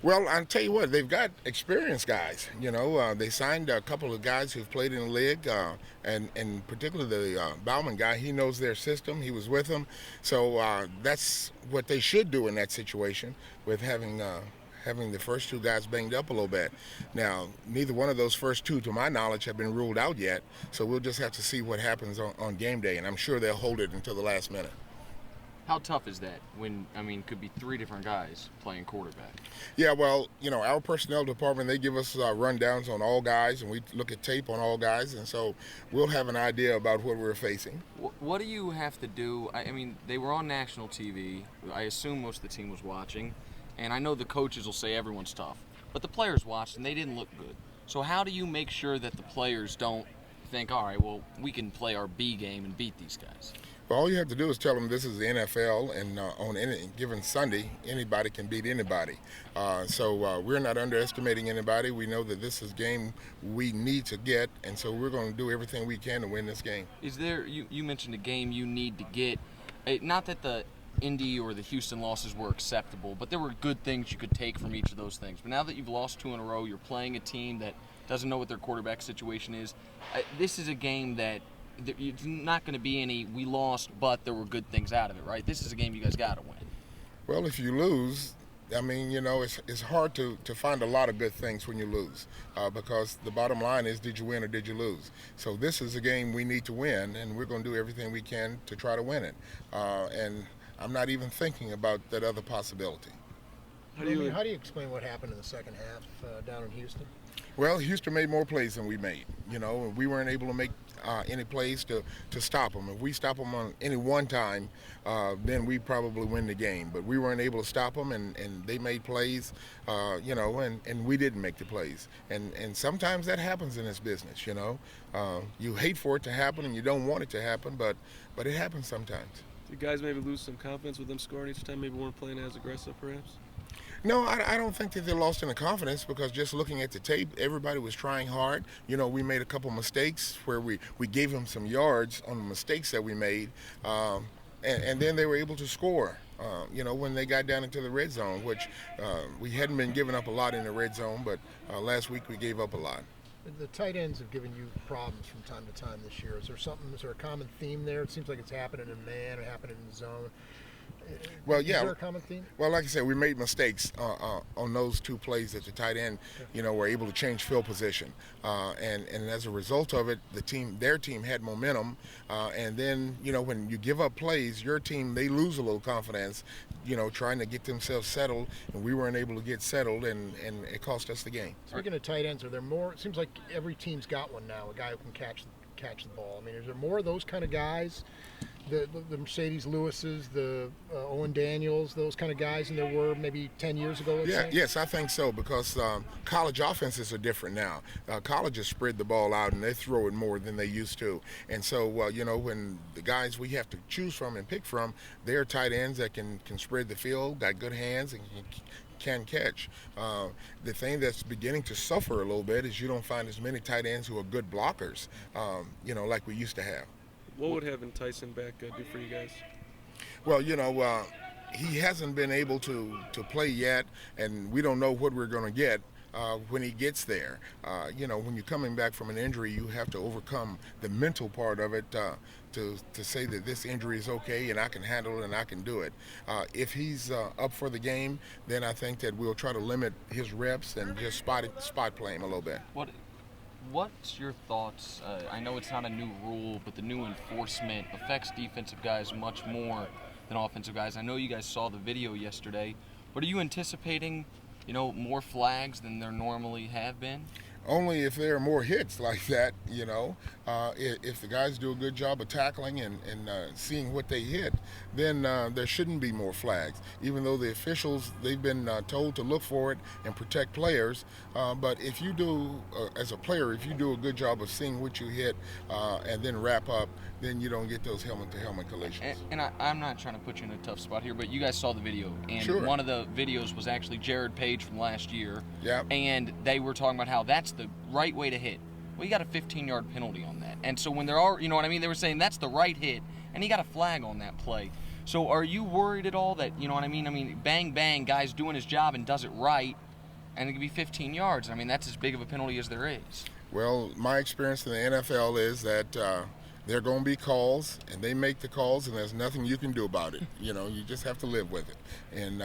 Well, I'll tell you what, they've got experienced guys. They signed a couple of guys who've played in the league, and particularly the Bauman guy. He knows their system. He was with them, so that's what they should do in that situation with having the first two guys banged up a little bit. Now, neither one of those first two, to my knowledge, have been ruled out yet, so we'll just have to see what happens on game day, and I'm sure they'll hold it until the last minute. How tough is that when, could be three different guys playing quarterback? Yeah, well, our personnel department, they give us rundowns on all guys, and we look at tape on all guys, and so we'll have an idea about what we're facing. What do you have to do? They were on national TV. I assume most of the team was watching, and I know the coaches will say everyone's tough, but the players watched, and they didn't look good. So how do you make sure that the players don't think, all right, well, we can play our B game and beat these guys? Well, all you have to do is tell them this is the NFL, and on any given Sunday, anybody can beat anybody. So we're not underestimating anybody. We know that this is a game we need to get, and so we're going to do everything we can to win this game. Is there? You mentioned a game you need to get. Not that the Indy or the Houston losses were acceptable, but there were good things you could take from each of those things. But now that you've lost two in a row, you're playing a team that doesn't know what their quarterback situation is. This is a game that it's not going to be any we lost, but there were good things out of it, right? This is a game you guys got to win. Well, if you lose, it's hard to find a lot of good things when you lose because the bottom line is, did you win or did you lose? So this is a game we need to win, and we're going to do everything we can to try to win it. And I'm not even thinking about that other possibility. How do you explain what happened in the second half down in Houston? Well, Houston made more plays than we made. We weren't able to make any plays to stop them. If we stop them on any one time, then we probably win the game. But we weren't able to stop them, and they made plays, and we didn't make the plays. And sometimes that happens in this business, You hate for it to happen, and you don't want it to happen, but it happens sometimes. Do you guys maybe lose some confidence with them scoring each time? Maybe weren't playing as aggressive, perhaps? No, I don't think that they're lost in the confidence because just looking at the tape, everybody was trying hard. We made a couple mistakes where we gave them some yards on the mistakes that we made, and then they were able to score, when they got down into the red zone, which we hadn't been giving up a lot in the red zone, but last week we gave up a lot. The tight ends have given you problems from time to time this year. Is there a common theme there? It seems like it's happening in man or happening in zone. Well, yeah. Is there a common theme? Well, like I said, we made mistakes on those two plays at the tight end. Were able to change field position, and as a result of it, their team had momentum. And then when you give up plays, your team they lose a little confidence. Trying to get themselves settled, and we weren't able to get settled, and it cost us the game. Speaking of tight ends, are there more? It seems like every team's got one now, a guy who can catch the ball. Is there more of those kind of guys? The Mercedes Lewises, the Owen Daniels, those kind of guys than there were maybe 10 years ago, let's say? Yes, I think so, because college offenses are different now. Colleges spread the ball out, and they throw it more than they used to. And so, when the guys we have to choose from and pick from, they're tight ends that can spread the field, got good hands, and can catch. The thing that's beginning to suffer a little bit is you don't find as many tight ends who are good blockers, like we used to have. What would having Tyson back do for you guys? Well, he hasn't been able to play yet, and we don't know what we're going to get when he gets there. When you're coming back from an injury, you have to overcome the mental part of it to say that this injury is okay and I can handle it and I can do it. If he's up for the game, then I think that we'll try to limit his reps and just spot play him a little bit. What's your thoughts? I know it's not a new rule, but the new enforcement affects defensive guys much more than offensive guys. I know you guys saw the video yesterday, but are you anticipating, more flags than there normally have been? Only if there are more hits like that, if the guys do a good job of tackling and seeing what they hit, then there shouldn't be more flags. Even though the officials, they've been told to look for it and protect players, but if you do, as a player, if you do a good job of seeing what you hit and then wrap up, then you don't get those helmet-to-helmet collisions. And I'm not trying to put you in a tough spot here, but you guys saw the video, and Sure. One of the videos was actually Jared Page from last year, Yeah. and they were talking about how that's the right way to hit. Well, you got a 15-yard penalty on that. And so when there are, they were saying that's the right hit, and he got a flag on that play. So are you worried at all that, bang, bang, guy's doing his job and does it right, and it could be 15 yards. I mean, that's as big of a penalty as there is. Well, my experience in the NFL is that there are going to be calls, and they make the calls, and there's nothing you can do about it. You know, you just have to live with it. And,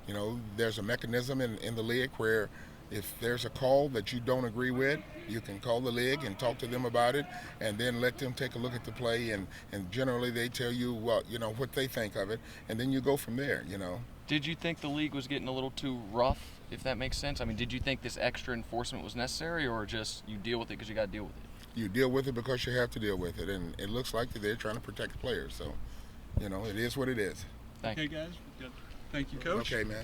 you know, there's a mechanism in the league where if there's a call that you don't agree with, you can call the league and talk to them about it, and then let them take a look at the play, and generally they tell you what they think of it, and then you go from there, you know. Did you think the league was getting a little too rough, if that makes sense? I mean, did you think this extra enforcement was necessary, or just you deal with it because you got to deal with it? You deal with it because you have to deal with it, and it looks like that they're trying to protect the players, so, you know, it is what it is. Thank you. Okay, guys. Thank you, Coach. Okay, man.